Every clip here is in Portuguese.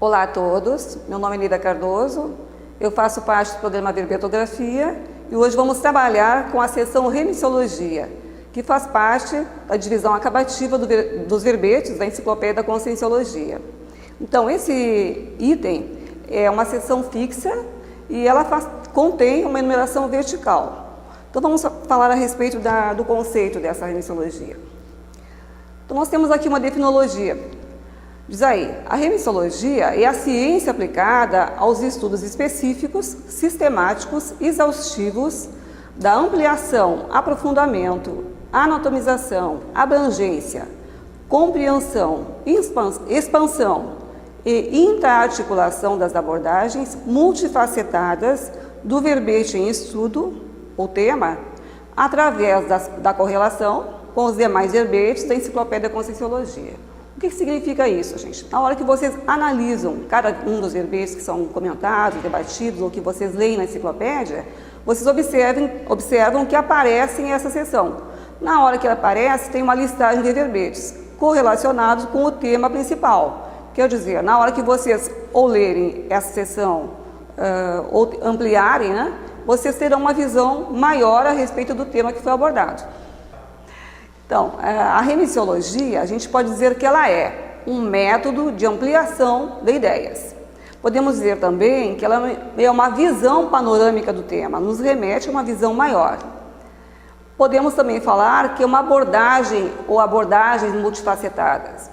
Olá a todos, meu nome é Lida Cardoso, eu faço parte do programa Verbetografia e hoje vamos trabalhar com a seção Remissiologia, que faz parte da divisão acabativa dos verbetes da Enciclopédia da Conscienciologia. Então, esse item é uma seção fixa e ela contém uma enumeração vertical. Então, vamos falar a respeito do conceito dessa remissiologia. Então, nós temos aqui uma definologia. Diz aí, a remissiologia é a ciência aplicada aos estudos específicos, sistemáticos, exaustivos, da ampliação, aprofundamento, anatomização, abrangência, compreensão, expansão e intraarticulação das abordagens multifacetadas do verbete em estudo, ou tema, através da correlação com os demais verbetes da Enciclopédia da Conscienciologia. O que significa isso, gente? Na hora que vocês analisam cada um dos verbetes que são comentados, debatidos ou que vocês leem na enciclopédia, vocês observam que aparece em essa seção. Na hora que ela aparece, tem uma listagem de verbetes correlacionados com o tema principal. Quer dizer, na hora que vocês ou lerem essa seção ou ampliarem, né, vocês terão uma visão maior a respeito do tema que foi abordado. Então, a remissiologia, a gente pode dizer que ela é um método de ampliação de ideias. Podemos dizer também que ela é uma visão panorâmica do tema, nos remete a uma visão maior. Podemos também falar que é uma abordagem ou abordagens multifacetadas.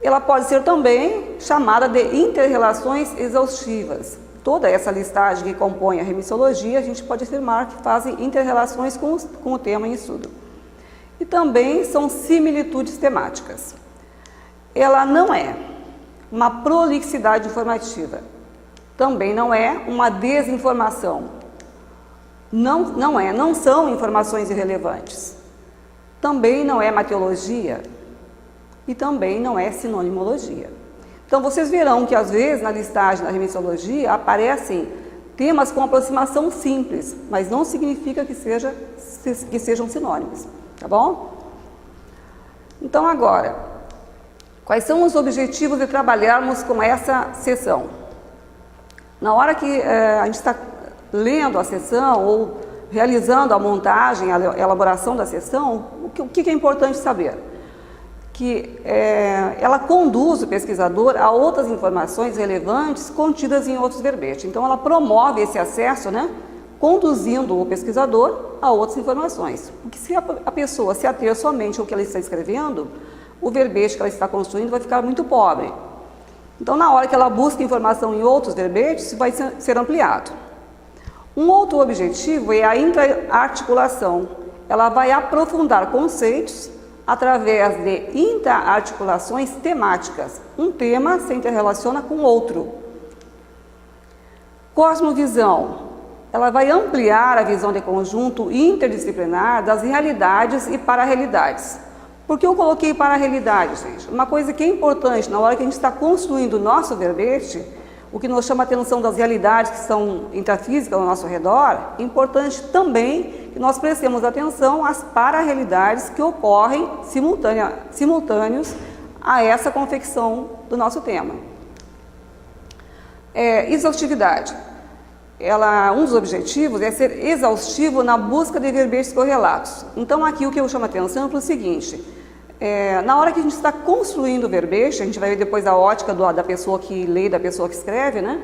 Ela pode ser também chamada de interrelações exaustivas. Toda essa listagem que compõe a remissiologia, a gente pode afirmar que fazem interrelações com o tema em estudo. E também são similitudes temáticas. Ela não é uma prolixidade informativa, também não é uma desinformação, não são informações irrelevantes, também não é mateologia e também não é sinonimologia. Então vocês verão que às vezes na listagem da remissiologia aparecem temas com aproximação simples, mas não significa que sejam sinônimos. Tá bom? Então agora, quais são os objetivos de trabalharmos com essa seção? Na hora que a gente está lendo a seção ou realizando a montagem, a elaboração da seção, o que é importante saber? Que ela conduz o pesquisador a outras informações relevantes contidas em outros verbetes. Então ela promove esse acesso, né? Conduzindo o pesquisador a outras informações. Porque se a pessoa se ater somente ao que ela está escrevendo, o verbete que ela está construindo vai ficar muito pobre. Então, na hora que ela busca informação em outros verbetes, isso vai ser ampliado. Um outro objetivo é a intra-articulação. Ela vai aprofundar conceitos através de intra-articulações temáticas. Um tema se interrelaciona com outro. Cosmovisão. Ela vai ampliar a visão de conjunto interdisciplinar das realidades e para-realidades. Por que eu coloquei para-realidades, gente? Uma coisa que é importante na hora que a gente está construindo o nosso verbete, o que nos chama a atenção das realidades que são intrafísicas ao nosso redor, é importante também que nós prestemos atenção às para-realidades que ocorrem simultâneos a essa confecção do nosso tema. Exaustividade. Um dos objetivos é ser exaustivo na busca de verbetes correlatos. Então, aqui o que eu chamo a atenção é para o seguinte, na hora que a gente está construindo o verbete, a gente vai ver depois a ótica da pessoa que lê, da pessoa que escreve, né?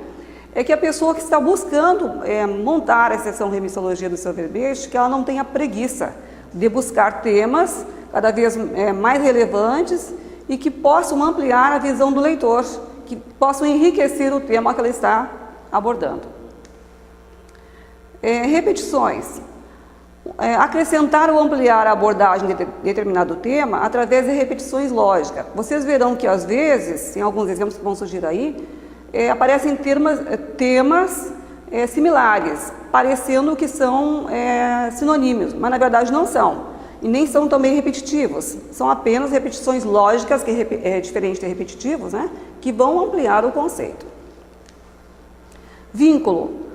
É que a pessoa que está buscando montar a seção remissiologia do seu verbete, que ela não tenha preguiça de buscar temas cada vez mais relevantes e que possam ampliar a visão do leitor, que possam enriquecer o tema que ela está abordando. Repetições. Acrescentar ou ampliar a abordagem de determinado tema através de repetições lógicas. Vocês verão que às vezes, em alguns exemplos que vão surgir aí, aparecem temas similares, parecendo que são sinonímos, mas na verdade não são. E nem são também repetitivos, são apenas repetições lógicas, que é diferente de repetitivos, né, que vão ampliar o conceito. Vínculo.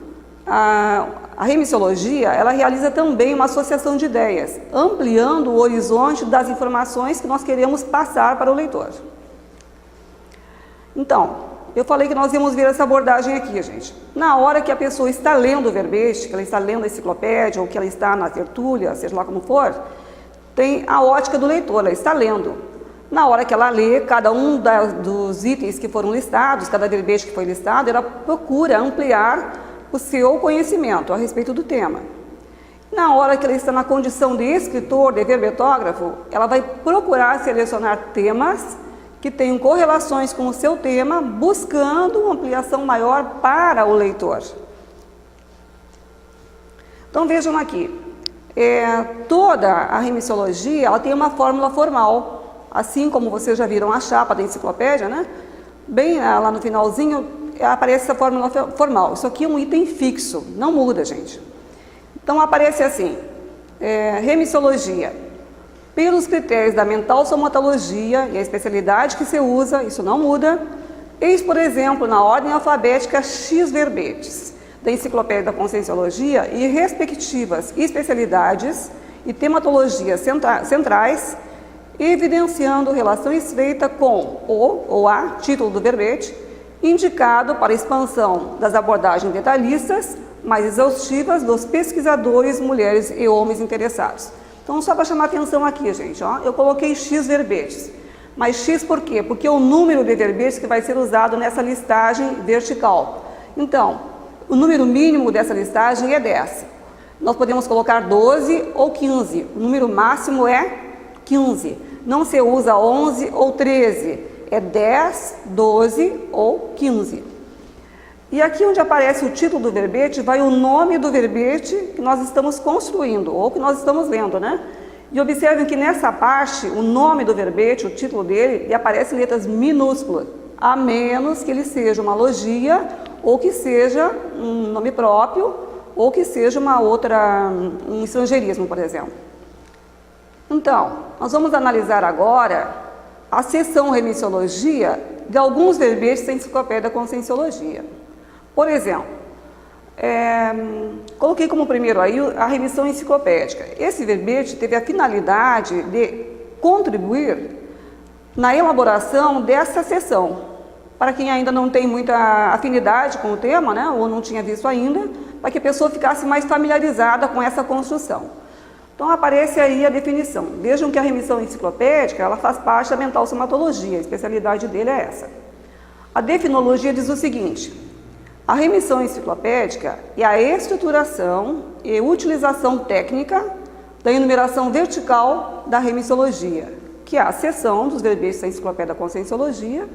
A remissiologia, ela realiza também uma associação de ideias, ampliando o horizonte das informações que nós queremos passar para o leitor. Então, eu falei que nós íamos ver essa abordagem aqui, gente. Na hora que a pessoa está lendo o verbete, que ela está lendo a enciclopédia, ou que ela está na tertúlia, seja lá como for, tem a ótica do leitor, ela está lendo. Na hora que ela lê cada um dos itens que foram listados, cada verbete que foi listado, ela procura ampliar o seu conhecimento a respeito do tema. Na hora que ela está na condição de escritor, de verbetógrafo, ela vai procurar selecionar temas que tenham correlações com o seu tema, buscando uma ampliação maior para o leitor. Então vejam aqui, toda a remissologia ela tem uma fórmula formal, assim como vocês já viram a chapa da enciclopédia, né? Bem lá no finalzinho aparece essa fórmula formal. Isso aqui é um item fixo, não muda, gente. Então aparece assim, remissologia. Pelos critérios da mental somatologia e a especialidade que se usa, isso não muda. Eis, por exemplo, na ordem alfabética X verbetes da Enciclopédia da Conscienciologia e respectivas especialidades e tematologias centrais, evidenciando relação estreita com o ou a título do verbete, indicado para a expansão das abordagens detalhistas, mais exaustivas dos pesquisadores, mulheres e homens interessados. Então, só para chamar atenção aqui, gente, ó, eu coloquei X verbetes. Mas X por quê? Porque é o número de verbetes que vai ser usado nessa listagem vertical. Então, o número mínimo dessa listagem é 10. Nós podemos colocar 12 ou 15. O número máximo é 15. Não se usa 11 ou 13. É 10, 12 ou 15. E aqui onde aparece o título do verbete, vai o nome do verbete que nós estamos construindo, ou que nós estamos lendo, né? E observem que nessa parte, o nome do verbete, o título dele, ele aparece em letras minúsculas, a menos que ele seja uma logia, ou que seja um nome próprio, ou que seja um estrangeirismo, por exemplo. Então, nós vamos analisar agora a seção remissiologia de alguns verbetes da Enciclopédia da Conscienciologia. Por exemplo, coloquei como primeiro aí a remissão enciclopédica. Esse verbete teve a finalidade de contribuir na elaboração dessa seção. Para quem ainda não tem muita afinidade com o tema, né, ou não tinha visto ainda, para que a pessoa ficasse mais familiarizada com essa construção. Então aparece aí a definição. Vejam que a remissão enciclopédica ela faz parte da mental somatologia, a especialidade dele é essa. A definologia diz o seguinte: a remissão enciclopédica é a estruturação e utilização técnica da enumeração vertical da remissologia, que é a seção dos verbetes da Enciclopédia da Conscienciologia,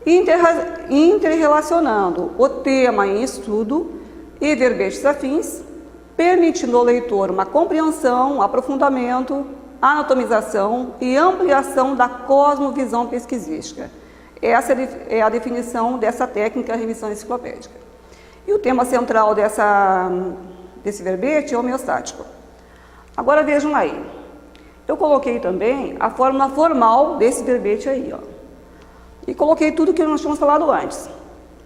interrelacionando o tema em estudo e verbetes afins, permitindo ao leitor uma compreensão, aprofundamento, anatomização e ampliação da cosmovisão pesquisística. Essa é a definição dessa técnica, a remissão enciclopédica. E o tema central desse verbete é homeostático. Agora vejam aí, eu coloquei também a fórmula formal desse verbete aí, ó. E coloquei tudo que nós tínhamos falado antes,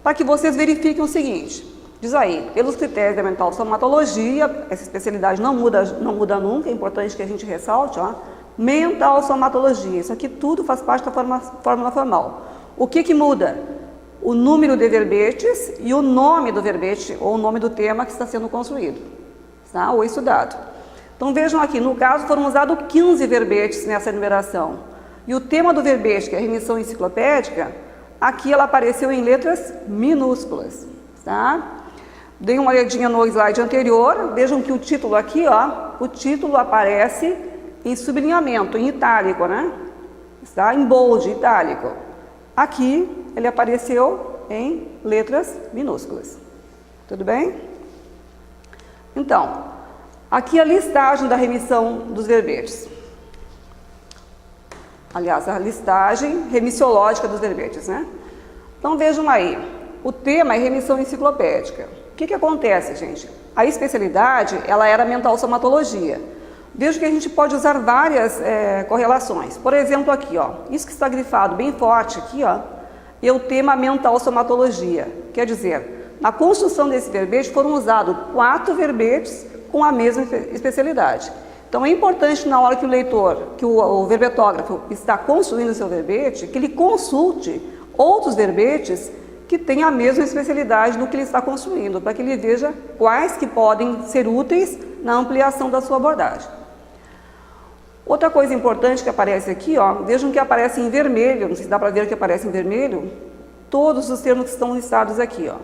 para que vocês verifiquem o seguinte. Diz aí, pelos critérios da mental somatologia, essa especialidade não muda nunca, é importante que a gente ressalte, ó. Mental somatologia, isso aqui tudo faz parte da fórmula formal. O que muda? O número de verbetes e o nome do verbete, ou o nome do tema que está sendo construído, tá? Ou estudado. Então vejam aqui, no caso foram usados 15 verbetes nessa enumeração. E o tema do verbete, que é a remissão enciclopédica, aqui ela apareceu em letras minúsculas, tá? Dei uma olhadinha no slide anterior, vejam que o título aqui, ó, o título aparece em sublinhamento, em itálico, né? Está em bold, itálico. Aqui ele apareceu em letras minúsculas. Tudo bem? Então, aqui a listagem da remissão dos verbetes. Aliás, a listagem remissiológica dos verbetes, né? Então vejam aí, o tema é remissão enciclopédica. O que acontece, gente? A especialidade, ela era mental somatologia. Veja que a gente pode usar várias correlações. Por exemplo, aqui, ó, isso que está grifado bem forte aqui, ó, é o tema mental somatologia. Quer dizer, na construção desse verbete foram usados 4 verbetes com a mesma especialidade. Então é importante na hora que o leitor, que o verbetógrafo está construindo o seu verbete, que ele consulte outros verbetes que tenha a mesma especialidade no que ele está construindo, para que ele veja quais que podem ser úteis na ampliação da sua abordagem. Outra coisa importante que aparece aqui, ó, vejam que aparece em vermelho, não sei se dá para ver que aparece em vermelho, todos os termos que estão listados aqui, ó,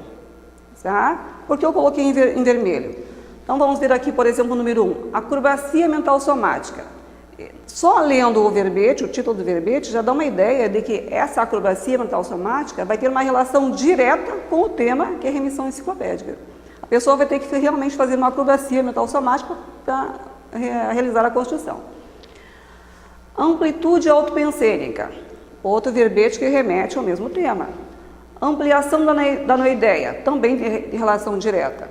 tá? Por que eu coloquei em vermelho? Então vamos ver aqui, por exemplo, o número 1, acrobacia mental somática. Só lendo o verbete, o título do verbete, já dá uma ideia de que essa acrobacia mental somática vai ter uma relação direta com o tema que é remissão enciclopédica. A pessoa vai ter que realmente fazer uma acrobacia mental somática para realizar a construção. Amplitude autopensênica, outro verbete que remete ao mesmo tema. Ampliação da noedeia, também de relação direta.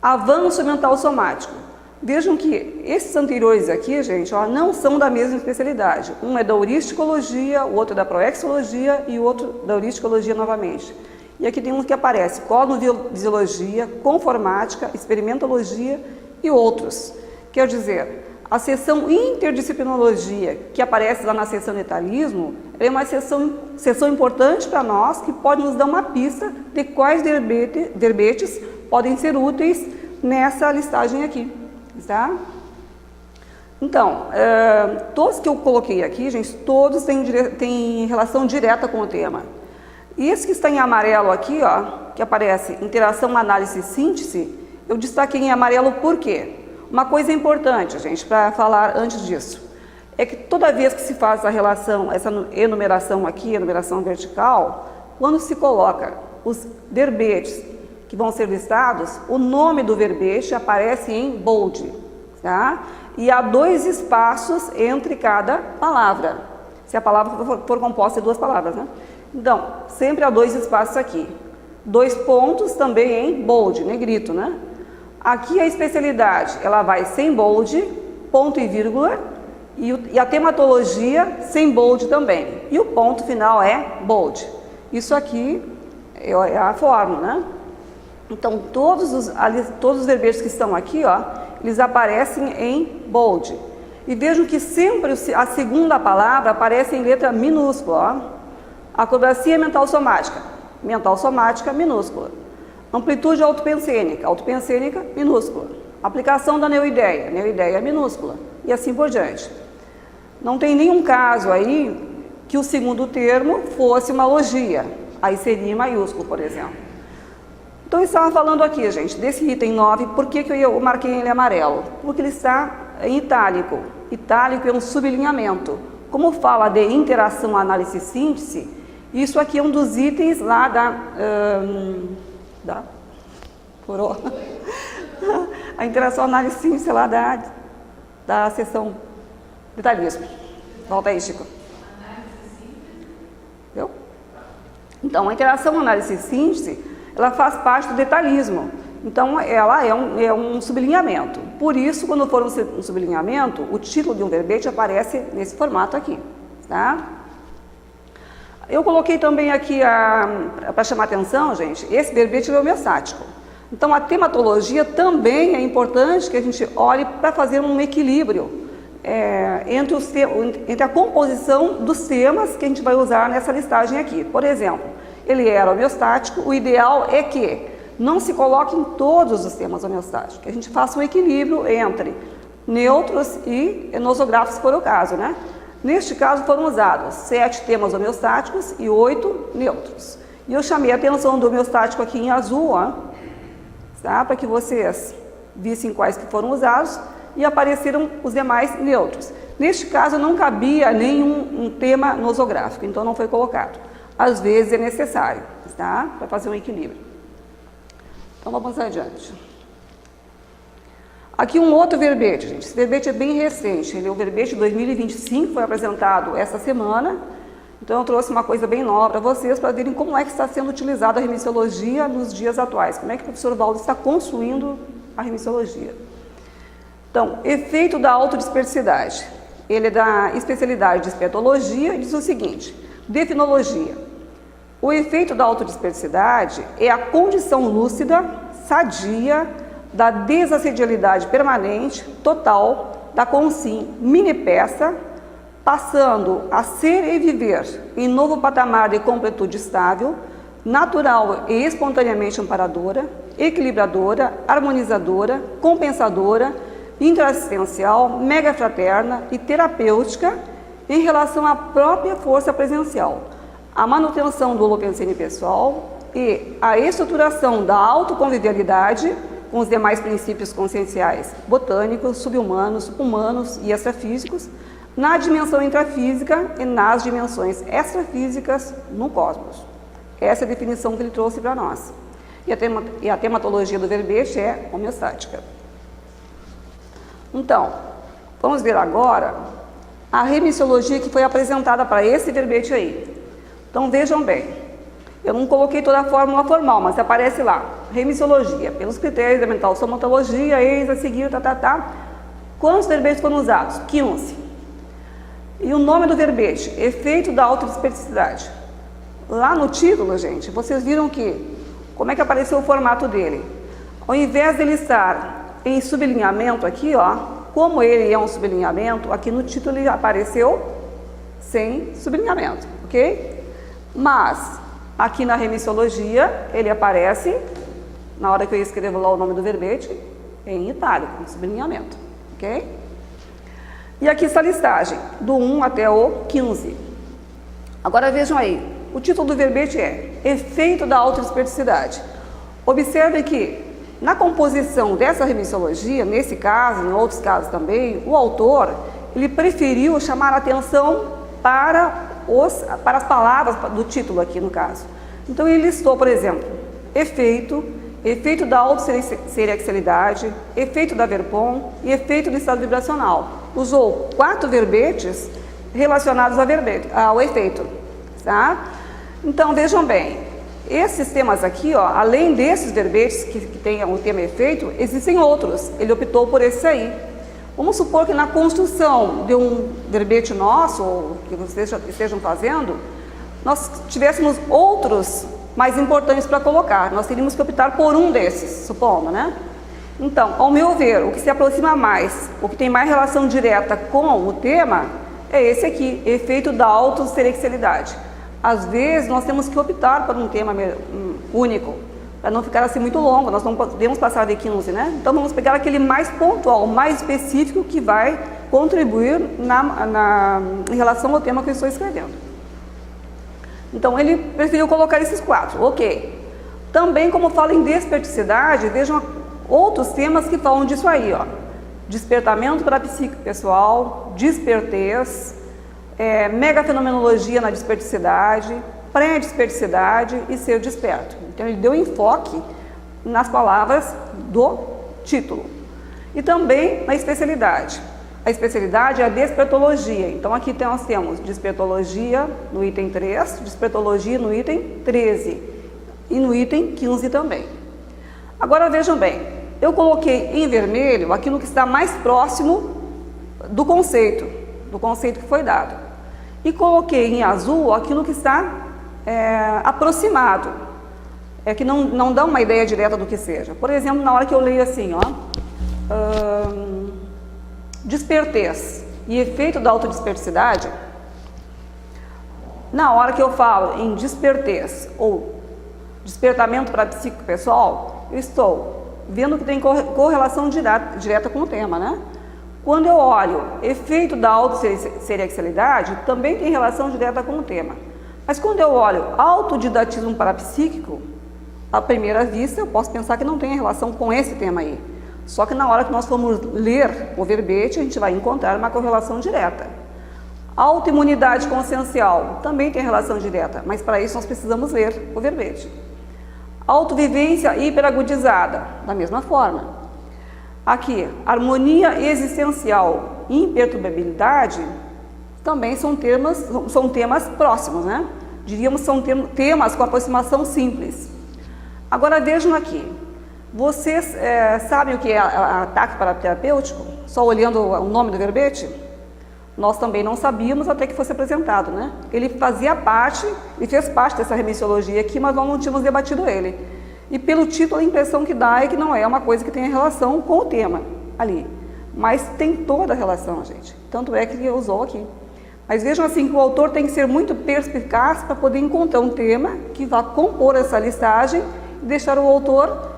Avanço mental somático. Vejam que esses anteriores aqui, gente, ó, não são da mesma especialidade. Um é da euristicologia, o outro é da proexologia e o outro da euristicologia novamente. E aqui tem um que aparece, cosmovisiologia, conformática, experimentologia e outros. Quer dizer, a seção interdisciplinologia, que aparece lá na seção detalhismo, é uma seção importante para nós, que pode nos dar uma pista de quais verbetes podem ser úteis nessa listagem aqui, tá? Então, todos que eu coloquei aqui, gente, todos têm relação direta com o tema. E esse que está em amarelo aqui, ó, que aparece interação, análise e síntese, eu destaquei em amarelo por quê? Uma coisa importante, gente, para falar antes disso, é que toda vez que se faz a relação, essa enumeração aqui, enumeração vertical, quando se coloca os verbetes que vão ser listados, o nome do verbete aparece em bold, tá? E há 2 espaços entre cada palavra, se a palavra for composta de 2 palavras, né? Então, sempre há 2 espaços aqui. 2 pontos também em bold, negrito, né? Aqui a especialidade, ela vai sem bold, ponto e vírgula, e a tematologia sem bold também. E o ponto final é bold. Isso aqui é a forma, né? Então, todos os verbetes que estão aqui, ó, eles aparecem em bold. E vejam que sempre a segunda palavra aparece em letra minúscula, ó. Acrobacia mental somática minúscula. Amplitude autopensênica minúscula. Aplicação da neoideia minúscula. E assim por diante. Não tem nenhum caso aí que o segundo termo fosse uma logia. Aí seria em maiúsculo, por exemplo. Então, eu estava falando aqui, gente, desse item 9, por que eu marquei ele amarelo? Porque ele está em itálico. Itálico é um sublinhamento. Como fala de interação, análise e síntese, isso aqui é um dos itens lá a interação, análise e síntese lá da seção detalhismo. Volta aí, Chico. Viu? Então, a interação, análise e síntese, ela faz parte do detalhismo. Então, ela é um sublinhamento. Por isso, quando for um sublinhamento, o título de um verbete aparece nesse formato aqui, tá? Eu coloquei também aqui, para chamar atenção, gente, esse verbete é homeostático. Então, a tematologia também é importante que a gente olhe para fazer um equilíbrio entre a composição dos temas que a gente vai usar nessa listagem aqui. Por exemplo, ele era homeostático, o ideal é que não se coloque em todos os temas homeostáticos, que a gente faça um equilíbrio entre neutros e nosográficos, se for o caso, né? Neste caso foram usados 7 temas homeostáticos e 8 neutros. E eu chamei a atenção do homeostático aqui em azul, ó, tá? Para que vocês vissem quais que foram usados e apareceram os demais neutros. Neste caso não cabia nenhum tema nosográfico, então não foi colocado. Às vezes é necessário, tá? Para fazer um equilíbrio. Então vamos adiante. Aqui um outro verbete, gente. Esse verbete é bem recente, ele é o verbete de 2025, foi apresentado essa semana. Então eu trouxe uma coisa bem nova para vocês, para verem como é que está sendo utilizada a remissiologia nos dias atuais. Como é que o professor Valdo está construindo a remissiologia. Então, efeito da autodispersidade. Ele é da especialidade de espetologia e diz o seguinte: definologia. O efeito da autodispersidade é a condição lúcida, sadia, da desassedialidade permanente, total, da consim mini peça, passando a ser e viver em novo patamar de completude estável, natural e espontaneamente amparadora, equilibradora, harmonizadora, compensadora, interassistencial, megafraterna e terapêutica em relação à própria força presencial, a manutenção do holopensene pessoal e a estruturação da autoconvivialidade com os demais princípios conscienciais botânicos, subhumanos, humanos e extrafísicos, na dimensão intrafísica e nas dimensões extrafísicas no cosmos. Essa é a definição que ele trouxe para nós. E a tematologia do verbete é homeostática. Então, vamos ver agora a remissiologia que foi apresentada para esse verbete aí. Então vejam bem, eu não coloquei toda a fórmula formal, mas aparece lá, remissiologia, pelos critérios da mental somatologia, eis a seguir, Quantos verbetes foram usados? 15. E o nome do verbete, efeito da autodesperticidade. Lá no título, gente, vocês viram que, como é que apareceu o formato dele? Ao invés dele estar em sublinhamento aqui, ó, como ele é um sublinhamento, aqui no título ele apareceu sem sublinhamento, ok? Mas, aqui na remissiologia, ele aparece, na hora que eu escrevo lá o nome do verbete, em itálico, em sublinhamento, ok? E aqui está a listagem, do 1 até o 15. Agora vejam aí, o título do verbete é Efeito da Autodesperticidade. Observe que, na composição dessa remissiologia, nesse caso, em outros casos também, o autor, ele preferiu chamar a atenção para as palavras do título aqui, no caso. Então, ele listou, por exemplo, efeito da autoseriaxilidade, efeito da Verpon e efeito do estado vibracional. Usou 4 verbetes relacionados ao efeito, tá? Então, vejam bem, esses temas aqui, ó, além desses verbetes que tem o tema efeito, existem outros. Ele optou por esse aí. Vamos supor que na construção de um verbete nosso, ou que vocês estejam fazendo, nós tivéssemos outros mais importantes para colocar. Nós teríamos que optar por um desses, supondo, né? Então, ao meu ver, o que se aproxima mais, o que tem mais relação direta com o tema, é esse aqui, efeito da autoseriaxilidade. Às vezes, nós temos que optar por um tema único, para não ficar assim muito longo, nós não podemos passar de 15, né? Então, vamos pegar aquele mais pontual, mais específico, que vai contribuir em relação ao tema que eu estou escrevendo. Então, ele preferiu colocar esses 4, ok. Também, como fala em desperticidade, vejam outros temas que falam disso aí, ó. Despertamento para a psique pessoal, despertez, megafenomenologia na desperticidade, pré-desperticidade e ser desperto. Então, ele deu enfoque nas palavras do título. E também na especialidade. A especialidade é a despertologia. Então, aqui nós temos despertologia no item 3, despertologia no item 13 e no item 15 também. Agora, vejam bem, eu coloquei em vermelho aquilo que está mais próximo do conceito que foi dado. E coloquei em azul aquilo que está aproximado, que não dá uma ideia direta do que seja. Por exemplo, na hora que eu leio assim, ó, despertez e efeito da autodesperticidade, na hora que eu falo em despertez ou despertamento para a psique pessoal, eu estou vendo que tem correlação direta com o tema, né? Quando eu olho efeito da autoseriaxilidade, também tem relação direta com o tema. Mas quando eu olho autodidatismo parapsíquico, à primeira vista eu posso pensar que não tem relação com esse tema aí. Só que na hora que nós formos ler o verbete, a gente vai encontrar uma correlação direta. Autoimunidade consciencial também tem relação direta, mas para isso nós precisamos ler o verbete. Autovivência hiperagudizada, da mesma forma. Aqui, harmonia existencial e imperturbabilidade também são temas próximos, né? Diríamos que são temas com aproximação simples. Agora vejam aqui, vocês sabem o que é ataque paraterapêutico? Só olhando o nome do verbete? Nós também não sabíamos até que fosse apresentado, né? Ele fez parte dessa remissiologia aqui, mas nós não tínhamos debatido ele. E pelo título a impressão que dá é que não é uma coisa que tenha relação com o tema ali. Mas tem toda a relação, gente. Tanto é que ele usou aqui. Mas vejam assim que o autor tem que ser muito perspicaz para poder encontrar um tema que vá compor essa listagem e deixar o autor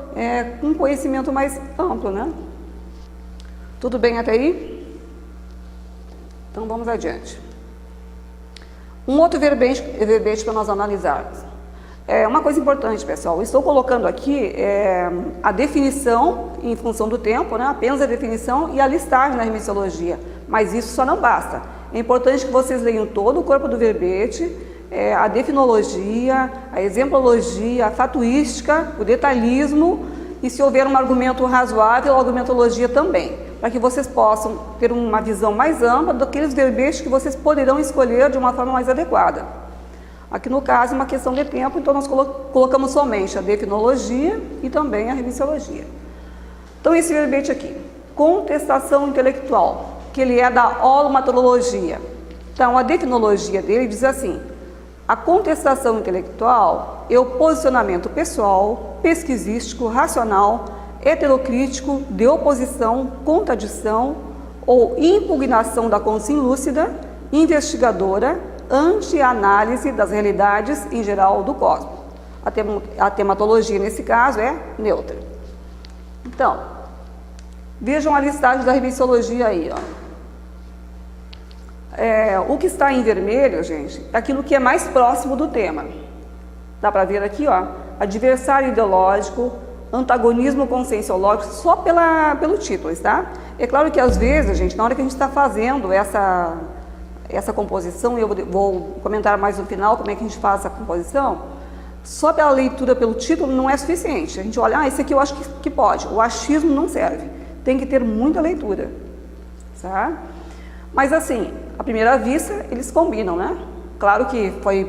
com um conhecimento mais amplo, né? Tudo bem até aí? Então vamos adiante. Um outro verbete para nós analisarmos. Uma coisa importante, pessoal, eu estou colocando aqui a definição em função do tempo, né? Apenas a definição e a listagem na remissiologia, mas isso só não basta. É importante que vocês leiam todo o corpo do verbete, a definologia, a exemplologia, a fatuística, o detalhismo e, se houver um argumento razoável, a argumentologia também, para que vocês possam ter uma visão mais ampla daqueles verbetes que vocês poderão escolher de uma forma mais adequada. Aqui no caso é uma questão de tempo, então nós colocamos somente a definologia e também a remissiologia. Então esse verbete aqui, contestação intelectual, que ele é da holomatologia. Então a definologia dele diz assim: a contestação intelectual é o posicionamento pessoal, pesquisístico, racional, heterocrítico, de oposição, contradição ou impugnação da consciência lúcida, investigadora, anti-análise das realidades em geral do cosmos. A tematologia, nesse caso, é neutra. Então, vejam a listagem da remissiologia aí, ó. O que está em vermelho, gente, é aquilo que é mais próximo do tema. Dá para ver aqui, ó, adversário ideológico, antagonismo conscienciológico, só pelo título, tá? É claro que às vezes, gente, na hora que a gente está fazendo essa composição, e eu vou comentar mais no final como é que a gente faz essa composição, só pela leitura pelo título não é suficiente. A gente olha, esse aqui eu acho que pode, o achismo não serve, tem que ter muita leitura, tá? Mas assim, à primeira vista, eles combinam, né? Claro que foi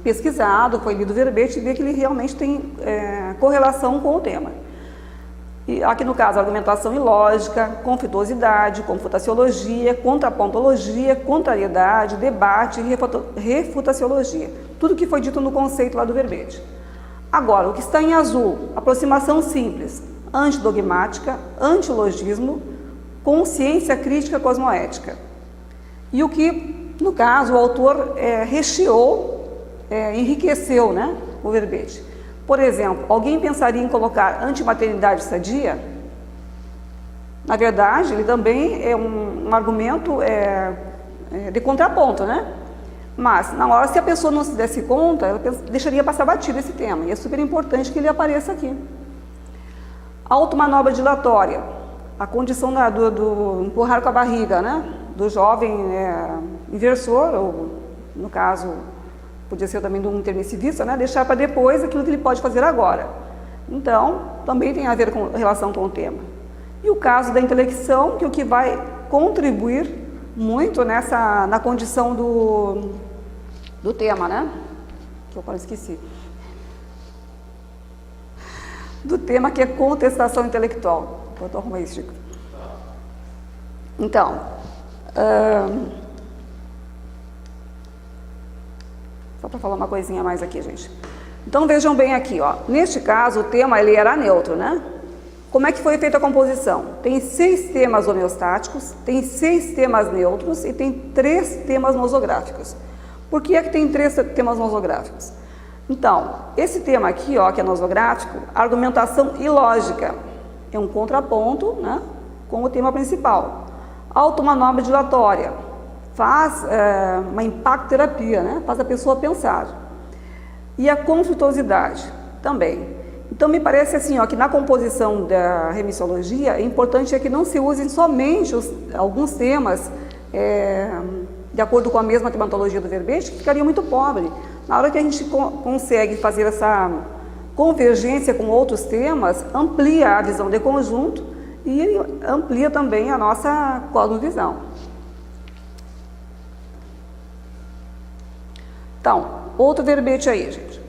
pesquisado, foi lido o verbete e vê que ele realmente tem correlação com o tema. E aqui no caso, argumentação ilógica, conflituosidade, confutaciologia, contrapontologia, contrariedade, debate, refutaciologia. Tudo que foi dito no conceito lá do verbete. Agora, o que está em azul, aproximação simples, antidogmática, antilogismo, consciência crítica cosmoética. E o que, no caso, o autor recheou, enriqueceu, né, o verbete. Por exemplo, alguém pensaria em colocar antimaternidade sadia? Na verdade, ele também é um argumento de contraponto, né? Mas, na hora, se a pessoa não se desse conta, ela deixaria passar batido esse tema. E é super importante que ele apareça aqui. Automanobra dilatória. A condição do empurrar com a barriga, né? Do jovem inversor, ou, no caso, podia ser também de um intermissivista, né? Deixar para depois aquilo que ele pode fazer agora. Então, também tem a ver com relação com o tema. E o caso da intelecção, que é o que vai contribuir muito na condição do tema, né? Que eu quase esqueci. Do tema que é contestação intelectual. Vou arrumar isso, Chico. Então, só para falar uma coisinha a mais aqui, gente. Então vejam bem aqui, ó. Neste caso o tema ele era neutro, né? Como é que foi feita a composição? Tem 6 temas homeostáticos, tem 6 temas neutros e tem 3 temas nosográficos. Por que é que tem 3 temas nosográficos? Então, esse tema aqui, ó, que é nosográfico, argumentação ilógica, é um contraponto, né, com o tema principal. Automanobra dilatória, faz uma impacto-terapia, né, faz a pessoa pensar. E a conflituosidade também. Então, me parece assim, ó, que na composição da remissiologia, é importante que não se usem somente alguns temas de acordo com a mesma tematologia do verbete, que ficaria muito pobre. Na hora que a gente consegue fazer essa convergência com outros temas, amplia a visão de conjunto e amplia também a nossa cosmovisão. Então, outro verbete aí, gente.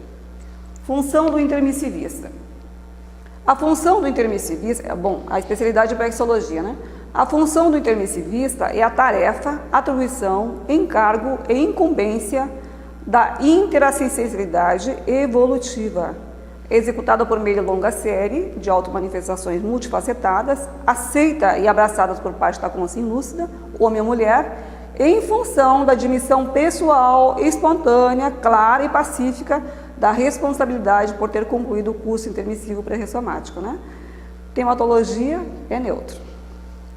Função do intermissivista. A função do intermissivista, bom, a especialidade é praxeologia, né? A função do intermissivista é a tarefa, atribuição, encargo e incumbência da interacessoridade evolutiva, executada por meio de longa série de automanifestações multifacetadas, aceita e abraçadas por parte da consciência lúcida, homem ou mulher, em função da admissão pessoal, espontânea, clara e pacífica da responsabilidade por ter concluído o curso intermissivo pré-ressomático, né? Tematologia é neutro.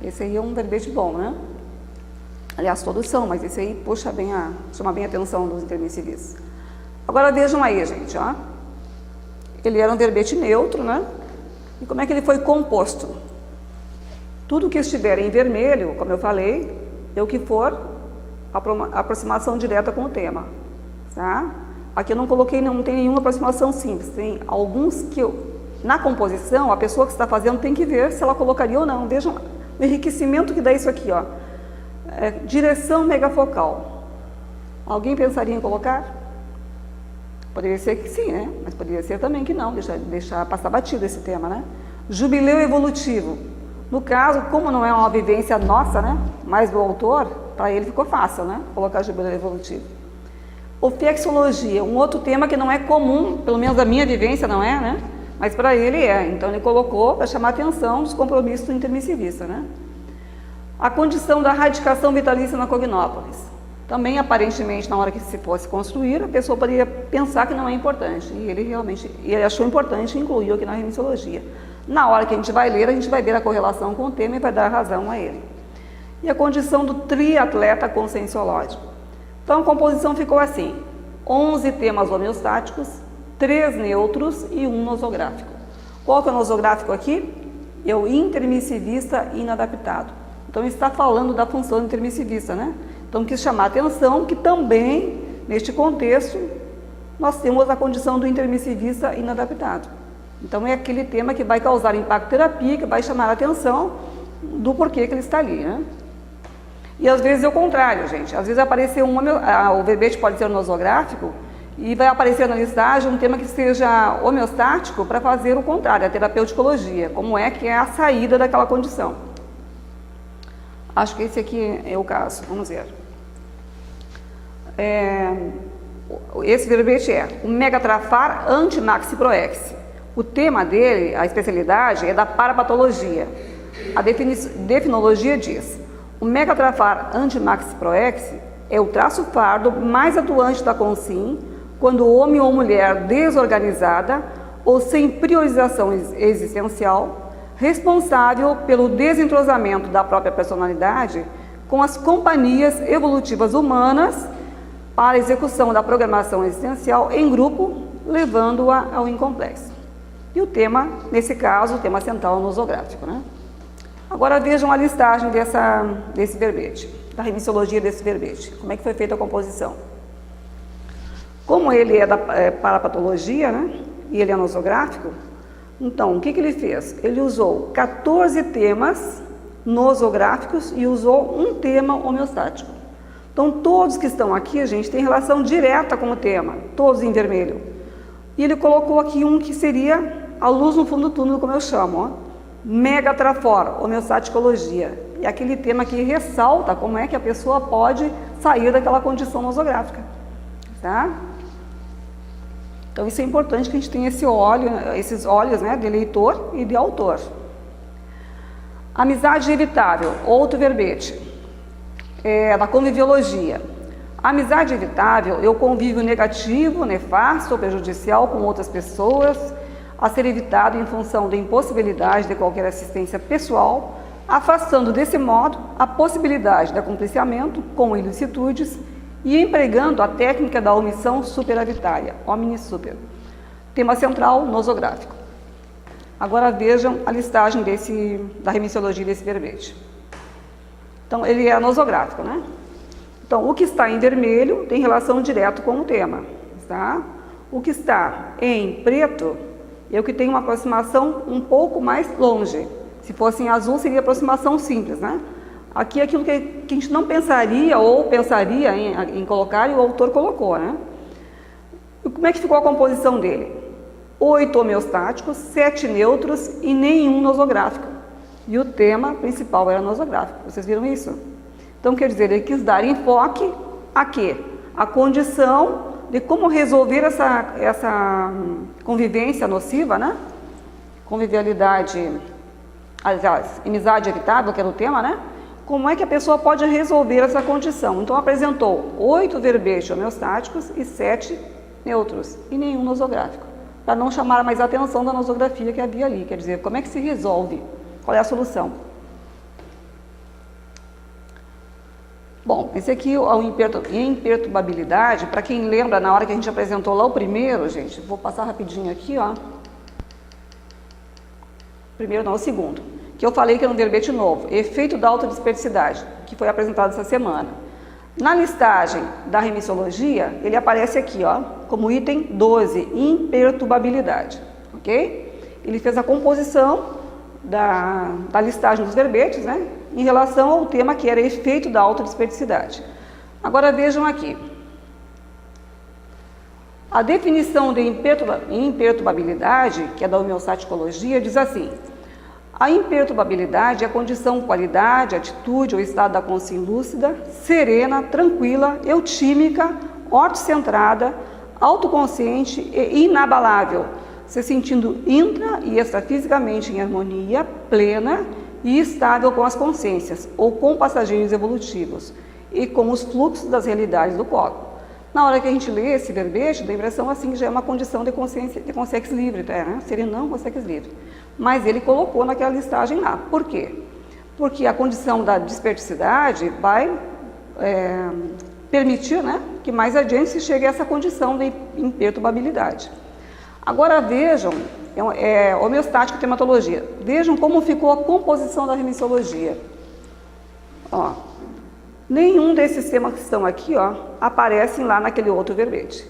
Esse aí é um verbete bom, né? Aliás, todos são, mas esse aí chama bem a atenção dos intermissivistas. Agora vejam aí, gente, ó. Ele era um verbete neutro, né? E como é que ele foi composto? Tudo que estiver em vermelho, como eu falei, é o que for aproximação direta com o tema, tá? Aqui eu não coloquei, não tem nenhuma aproximação simples, tem alguns que na composição, a pessoa que está fazendo tem que ver se ela colocaria ou não. Vejam o enriquecimento que dá isso aqui, ó. Direção megafocal. Alguém pensaria em colocar? Poderia ser que sim, né? Mas poderia ser também que não, deixar passar batido esse tema, né? Jubileu evolutivo. No caso, como não é uma vivência nossa, né? Mas do autor, para ele ficou fácil, né? Colocar jubileu evolutivo. Ofexologia, um outro tema que não é comum, pelo menos a minha vivência não é, né? Mas para ele é. Então ele colocou para chamar a atenção dos compromissos do intermissivista, né? A condição da radicação vitalícia na cognópolis. Também, aparentemente, na hora que se fosse construir, a pessoa poderia pensar que não é importante. E ele achou importante e incluiu aqui na remissiologia. Na hora que a gente vai ler, a gente vai ver a correlação com o tema e vai dar razão a ele. E a condição do triatleta conscienciológico. Então, a composição ficou assim: 11 temas homeostáticos, 3 neutros e 1 nosográfico. Qual que é o nosográfico aqui? É o intermissivista inadaptado. Então, está falando da função intermissivista, né? Então, quis chamar a atenção que também, neste contexto, nós temos a condição do intermissivista inadaptado. Então, é aquele tema que vai causar impacto terapia, que vai chamar a atenção do porquê que ele está ali, né? E às vezes é o contrário, gente. Às vezes apareceu o verbete pode ser nosográfico e vai aparecer na listagem um tema que seja homeostático para fazer o contrário, a terapeuticologia, como é que é a saída daquela condição. Acho que esse aqui é o caso, vamos ver. Esse verbete é o megatrafar antimaxiproex. O tema dele, a especialidade, é da parapatologia. A definologia diz: o megatrafar antimaxiproex é o traço pardo mais atuante da consim quando homem ou mulher desorganizada ou sem priorização existencial, responsável pelo desentrosamento da própria personalidade com as companhias evolutivas humanas para a execução da programação existencial em grupo, levando-a ao incomplexo. E o tema, nesse caso, o tema central nosográfico, né? Agora vejam a listagem desse verbete, da remissiologia desse verbete. Como é que foi feita a composição? Como ele é da parapatologia, né? E ele é nosográfico, então, o que ele fez? Ele usou 14 temas nosográficos e usou um tema homeostático. Então, todos que estão aqui, a gente tem relação direta com o tema, todos em vermelho. E ele colocou aqui um que seria a luz no fundo do túnel, como eu chamo, ó. Megatrafor, homeostaticologia. É aquele tema que ressalta como é que a pessoa pode sair daquela condição nosográfica, tá? Então, isso é importante que a gente tenha esses olhos, né, de leitor e de autor. Amizade evitável, outro verbete, da conviviologia. Amizade evitável é o convívio negativo, nefasto ou prejudicial com outras pessoas, a ser evitado em função da impossibilidade de qualquer assistência pessoal, afastando desse modo a possibilidade de acompliciamento com ilicitudes e empregando a técnica da omissão superavitária, omni super. Tema central, nosográfico. Agora vejam a listagem da remissiologia desse verbete. Então, ele é nosográfico, né? Então, o que está em vermelho tem relação direta com o tema, tá? O que está em preto é o que tem uma aproximação um pouco mais longe. Se fosse em azul, seria aproximação simples, né? Aqui é aquilo que a gente não pensaria ou pensaria em colocar e o autor colocou, né? E como é que ficou a composição dele? 8 homeostáticos, 7 neutros e nenhum nosográfico. E o tema principal era nosográfico. Vocês viram isso? Então, quer dizer, ele quis dar enfoque a quê? A condição de como resolver essa convivência nociva, né? Convivialidade, aliás, amizade evitável, que era o tema, né? como é que a pessoa pode resolver essa condição. Então, apresentou 8 verbetes homeostáticos e 7 neutros, e nenhum nosográfico, para não chamar mais a atenção da nosografia que havia ali. Quer dizer, como é que se resolve? Qual é a solução? Bom, esse aqui é o imperturbabilidade. Para quem lembra, na hora que a gente apresentou lá o primeiro, gente, vou passar rapidinho aqui, ó. Primeiro não, o segundo, que eu falei que era um verbete novo, efeito da autodispersicidade, que foi apresentado essa semana. Na listagem da remissologia, ele aparece aqui, ó, como item 12, imperturbabilidade, ok? Ele fez a composição da listagem dos verbetes, né, em relação ao tema que era efeito da autodispersicidade. Agora vejam aqui. A definição de imperturbabilidade, que é da homeostaticologia, diz assim: a imperturbabilidade é a condição, qualidade, atitude ou estado da consciência lúcida, serena, tranquila, eutímica, ortocentrada, autoconsciente e inabalável, se sentindo intra e extrafisicamente em harmonia plena e estável com as consciências ou com passageiros evolutivos e com os fluxos das realidades do corpo. Na hora que a gente lê esse verbete, dá a impressão assim que já é uma condição de consciência livre, né? Seria não consciência livre. Mas ele colocou naquela listagem lá. Por quê? Porque a condição da disperticidade vai permitir, né, que mais adiante se chegue a essa condição de imperturbabilidade. Agora vejam, homeostática e tematologia. Vejam como ficou a composição da remissologia. Ó, nenhum desses temas que estão aqui, ó, aparecem lá naquele outro verbete.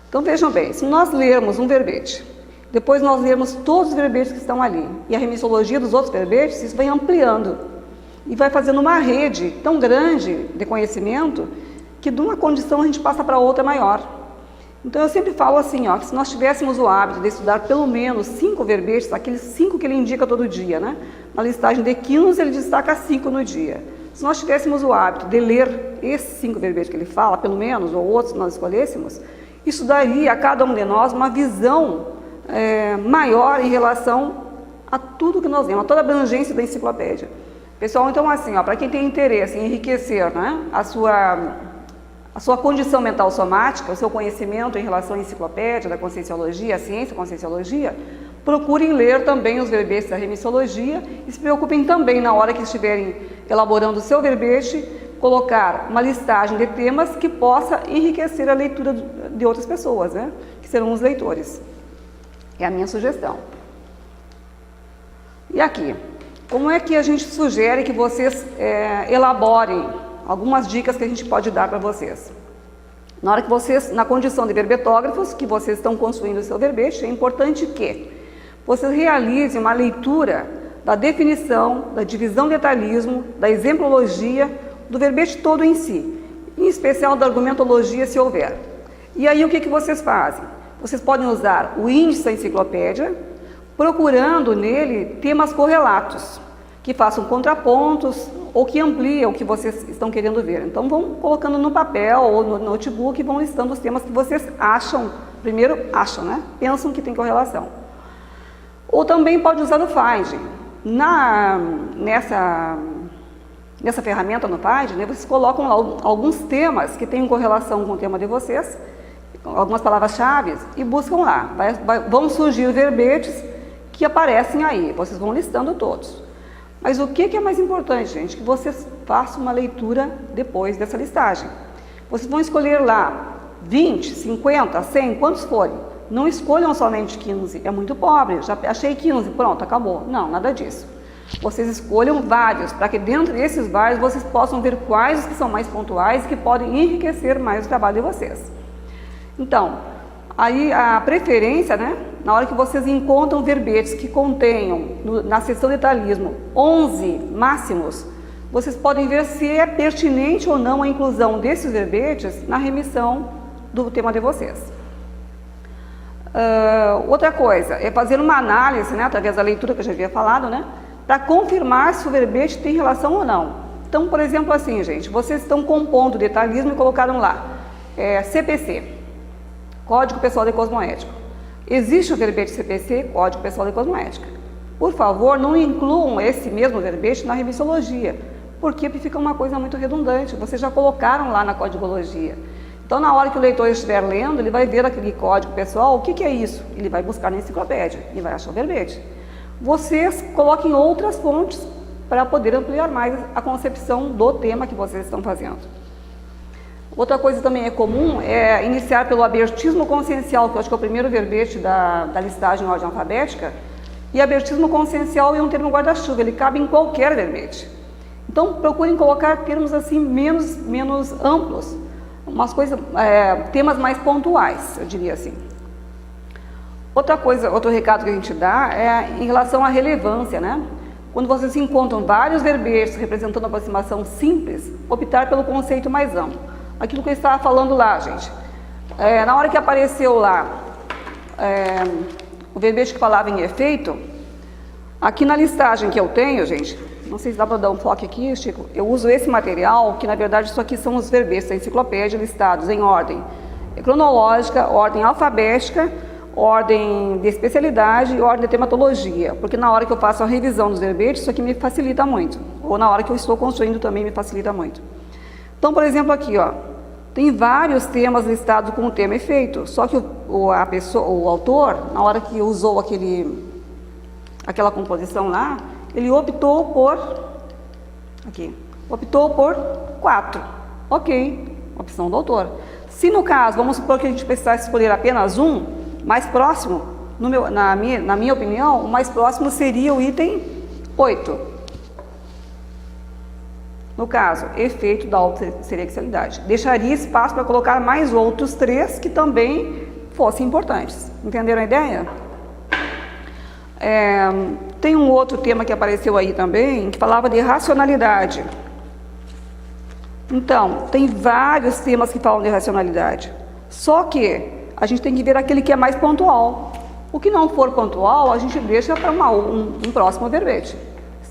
Então vejam bem, se nós lermos um verbete, depois nós lermos todos os verbetes que estão ali, e a remissologia dos outros verbetes, isso vai ampliando e vai fazendo uma rede tão grande de conhecimento que de uma condição a gente passa para outra maior. Então eu sempre falo assim, ó, que se nós tivéssemos o hábito de estudar pelo menos 5 verbetes, aqueles 5 que ele indica todo dia, né? Na listagem de quinos ele destaca 5 no dia. Se nós tivéssemos o hábito de ler esses 5 verbetes que ele fala, pelo menos, ou outros que nós escolhêssemos, isso daria a cada um de nós uma visão maior em relação a tudo que nós vemos, a toda a abrangência da enciclopédia. Pessoal, então assim, para quem tem interesse em enriquecer, né, a sua condição mental somática, o seu conhecimento em relação à enciclopédia, da conscienciologia, a ciência conscienciologia, procurem ler também os verbetes da remissologia e se preocupem também, na hora que estiverem elaborando o seu verbete, colocar uma listagem de temas que possa enriquecer a leitura de outras pessoas, né, que serão os leitores. É a minha sugestão. E aqui, como é que a gente sugere que vocês elaborem algumas dicas que a gente pode dar para vocês? Na hora que vocês, na condição de verbetógrafos, que vocês estão construindo o seu verbete, é importante que vocês realizem uma leitura da definição, da divisão detalhismo, da exemplologia, do verbete todo em si, em especial da argumentologia, se houver. E aí o que vocês fazem? Vocês podem usar o índice da enciclopédia, procurando nele temas correlatos, que façam contrapontos ou que ampliem o que vocês estão querendo ver. Então vão colocando no papel ou no notebook e vão listando os temas que vocês acham, primeiro acham, né? Pensam que tem correlação. Ou também pode usar no Find. Nessa ferramenta no Find, né, vocês colocam lá alguns temas que têm correlação com o tema de vocês, algumas palavras-chave, e buscam lá. Vão surgir verbetes que aparecem aí, vocês vão listando todos. Mas o que é mais importante, gente? Que vocês façam uma leitura depois dessa listagem. Vocês vão escolher lá 20, 50, 100, quantos forem. Não escolham somente 15, é muito pobre, já achei 15, pronto, acabou. Não, nada disso. Vocês escolham vários, para que dentro desses vários vocês possam ver quais os que são mais pontuais e que podem enriquecer mais o trabalho de vocês. Então, aí a preferência, né, na hora que vocês encontram verbetes que contenham, na seção detalhismo, 11 máximos, vocês podem ver se é pertinente ou não a inclusão desses verbetes na remissão do tema de vocês. Outra coisa, é fazer uma análise, né, através da leitura que eu já havia falado, né, para confirmar se o verbete tem relação ou não. Então, por exemplo, assim, gente, vocês estão compondo o detalhismo e colocaram lá, CPC, Código Pessoal de Cosmoética. Existe o verbete CPC, Código Pessoal de Cosmoética. Por favor, não incluam esse mesmo verbete na remissologia, Porque fica uma coisa muito redundante, vocês já colocaram lá na codigologia. Então, na hora que o leitor estiver lendo, ele vai ver aquele código pessoal, o que é isso? Ele vai buscar na enciclopédia e vai achar o verbete. Vocês coloquem outras fontes para poder ampliar mais a concepção do tema que vocês estão fazendo. Outra coisa também é comum é iniciar pelo abertismo consciencial, que eu acho que é o primeiro verbete da listagem em ordem alfabética, e abertismo consciencial é um termo guarda-chuva, ele cabe em qualquer verbete. Então, procurem colocar termos assim menos amplos, umas coisas, temas mais pontuais, eu diria assim. Outro recado que a gente dá é em relação à relevância, né? Quando vocês encontram vários verbetes representando a aproximação simples, optar pelo conceito mais amplo. Aquilo que eu estava falando lá, gente. Na hora que apareceu lá o verbete que falava em efeito, aqui na listagem que eu tenho, gente, não sei se dá para dar um foco aqui, Chico, eu uso esse material, que na verdade isso aqui são os verbetes da enciclopédia listados em ordem cronológica, ordem alfabética, ordem de especialidade e ordem de tematologia, porque na hora que eu faço a revisão dos verbetes, isso aqui me facilita muito, ou na hora que eu estou construindo também me facilita muito. Então, por exemplo, aqui, ó, tem vários temas listados com o tema efeito, só que o autor, na hora que usou aquela composição lá, ele optou por 4. Ok, opção do autor. Se no caso, vamos supor que a gente precisasse escolher apenas um, mais próximo, na minha opinião, o mais próximo seria o item 8. No caso, efeito da autoselecionalidade. Deixaria espaço para colocar mais outros 3 que também fossem importantes. Entenderam a ideia? Tem um outro tema que apareceu aí também, que falava de racionalidade. Então, tem vários temas que falam de racionalidade. Só que a gente tem que ver aquele que é mais pontual. O que não for pontual, a gente deixa para um próximo verbete,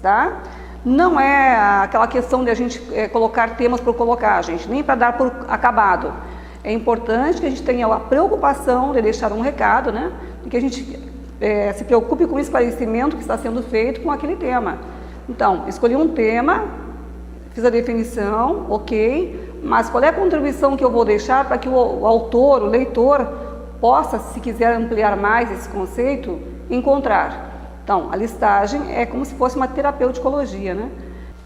tá? Não é aquela questão de a gente colocar temas por colocar, gente, nem para dar por acabado. É importante que a gente tenha a preocupação de deixar um recado, né? De que a gente se preocupe com o esclarecimento que está sendo feito com aquele tema. Então, escolhi um tema, fiz a definição, ok, mas qual é a contribuição que eu vou deixar para que o autor, o leitor, possa, se quiser ampliar mais esse conceito, encontrar. Então, a listagem é como se fosse uma terapeuticologia, né?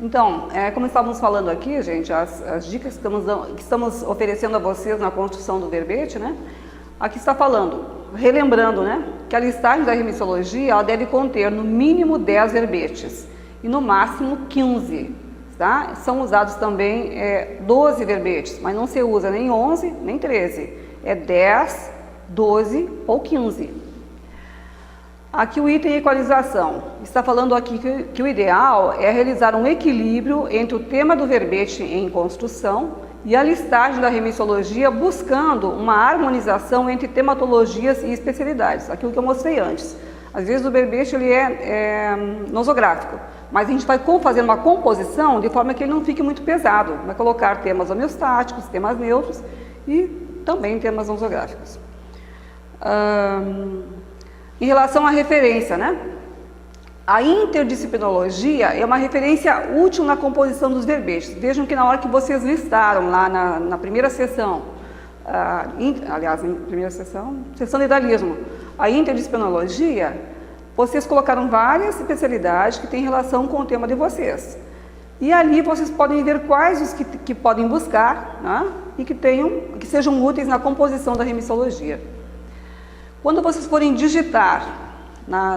Então, como estávamos falando aqui, gente, as dicas que estamos oferecendo a vocês na construção do verbete, né? Aqui está falando, relembrando, né, que a listagem da remissologia ela deve conter no mínimo 10 verbetes e no máximo 15, tá? São usados também 12 verbetes, mas não se usa nem 11 nem 13, é 10, 12 ou 15. Aqui o item equalização, está falando aqui que o ideal é realizar um equilíbrio entre o tema do verbete em construção e a listagem da remissologia, buscando uma harmonização entre tematologias e especialidades, aquilo que eu mostrei antes. Às vezes o verbete ele é nosográfico, mas a gente vai fazer uma composição de forma que ele não fique muito pesado, vai colocar temas homeostáticos, temas neutros e também temas nosográficos. Em relação à referência, né? A interdisciplinologia é uma referência útil na composição dos verbetes. Vejam que na hora que vocês listaram lá na primeira sessão, aliás, na primeira sessão de idealismo, a interdisciplinologia, vocês colocaram várias especialidades que têm relação com o tema de vocês. E ali vocês podem ver quais os que podem buscar, né? E que sejam úteis na composição da remissologia. Quando vocês forem digitar,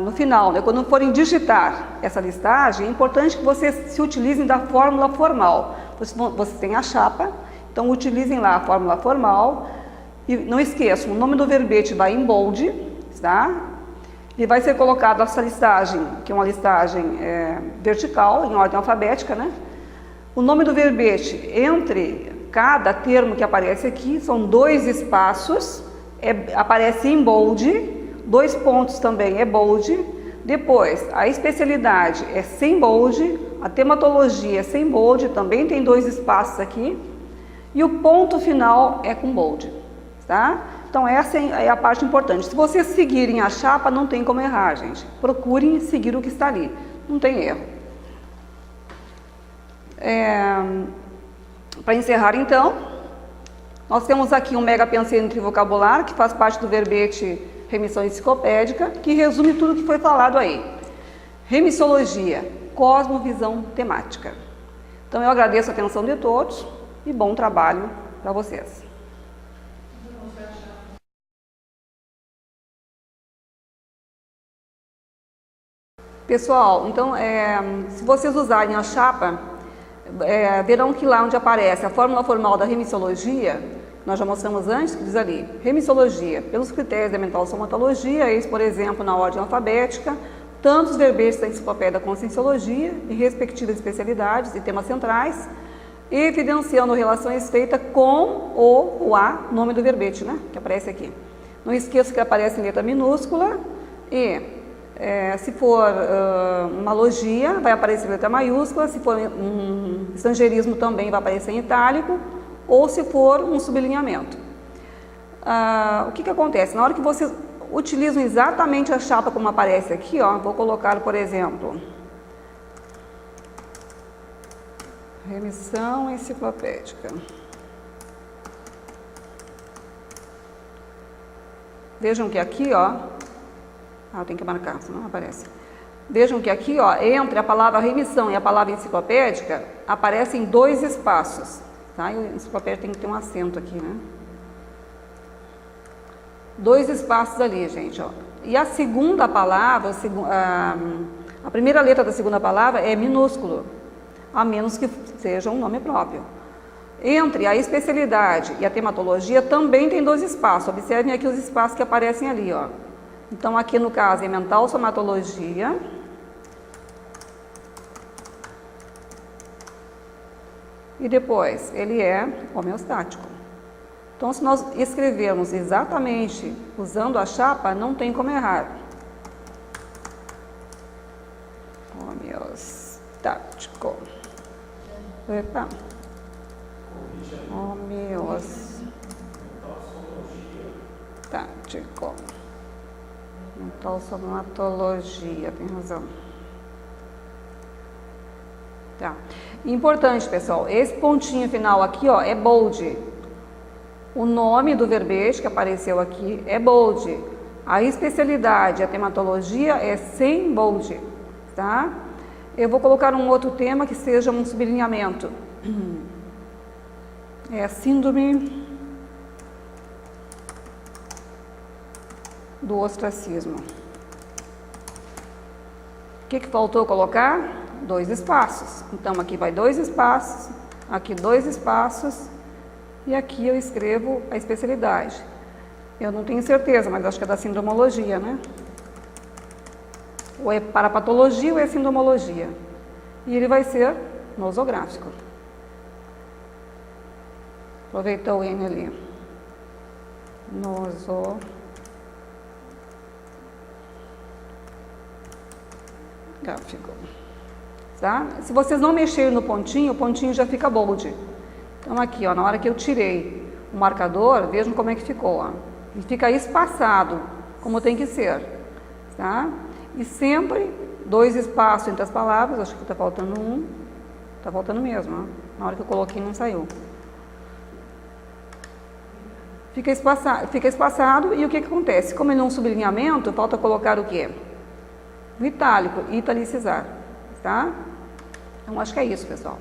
no final, né, quando forem digitar essa listagem, é importante que vocês se utilizem da fórmula formal. Vocês têm a chapa, então utilizem lá a fórmula formal e não esqueçam, o nome do verbete vai em bold, tá? E vai ser colocado essa listagem, que é uma listagem vertical, em ordem alfabética, né? O nome do verbete, entre cada termo que aparece aqui, são 2 espaços, aparece em bold, 2 pontos também é bold, depois a especialidade é sem bold, a tematologia é sem bold, também tem 2 espaços aqui, e o ponto final é com bold, tá? Então essa é a parte importante. Se vocês seguirem a chapa, não tem como errar, gente. Procurem seguir o que está ali, não tem erro. Para encerrar, então, nós temos aqui um mega penseiro trivocabular, que faz parte do verbete remissão enciclopédica, que resume tudo que foi falado aí. Remissologia, cosmovisão temática. Então, eu agradeço a atenção de todos e bom trabalho para vocês. Pessoal, então, se vocês usarem a chapa, verão que lá onde aparece a fórmula formal da remissologia, nós já mostramos antes, que diz ali, remissologia, pelos critérios da mental somatologia, eis, por exemplo, na ordem alfabética, tantos verbetes da enciclopédia da conscienciologia, em respectivas especialidades e temas centrais, evidenciando relações feitas com o a nome do verbete, né, que aparece aqui. Não esqueça que aparece em letra minúscula e se for uma logia, vai aparecer em letra maiúscula, se for um estrangeirismo também vai aparecer em itálico, ou se for um sublinhamento. O que acontece? Na hora que vocês utilizam exatamente a chapa como aparece aqui, ó, vou colocar, por exemplo, remissão enciclopédica. Vejam que aqui, ó, eu tenho que marcar, senão não aparece. Vejam que aqui, ó, entre a palavra remissão e a palavra enciclopédica, aparecem 2 espaços, tá? E o enciclopédia tem que ter um acento aqui, né? 2 espaços ali, gente, ó. E a segunda palavra, a primeira letra da segunda palavra é minúsculo, a menos que seja um nome próprio. Entre a especialidade e a tematologia também tem 2 espaços. Observem aqui os espaços que aparecem ali, ó. Então, aqui no caso é mental somatologia. E depois, ele é homeostático. Então, se nós escrevermos exatamente usando a chapa, não tem como errar. Homeostático. Epa. Homeostático. Mental somatologia, tem razão. Tá. Importante, pessoal, esse pontinho final aqui, ó, é bold. O nome do verbete que apareceu aqui é bold. A especialidade, a tematologia é sem bold, tá? Eu vou colocar um outro tema que seja um sublinhamento. É síndrome do ostracismo. O que faltou colocar? 2 espaços. Então, aqui vai 2 espaços, aqui 2 espaços, e aqui eu escrevo a especialidade. Eu não tenho certeza, mas acho que é da sindromologia, né? Ou é parapatologia ou é sindromologia. E ele vai ser nosográfico. Aproveitou o N ali. Nosográfico. Tá? Se vocês não mexerem no pontinho, o pontinho já fica bold. Então aqui, ó, na hora que eu tirei o marcador, vejam como é que ficou, ó. Ele fica espaçado, como tem que ser, tá? E sempre 2 espaços entre as palavras, acho que está faltando um, está faltando mesmo, ó. Na hora que eu coloquei não saiu. Fica espaçado e o que acontece? Como ele é um sublinhamento, falta colocar o quê? O itálico, italicizar, tá? Então, acho que é isso, pessoal.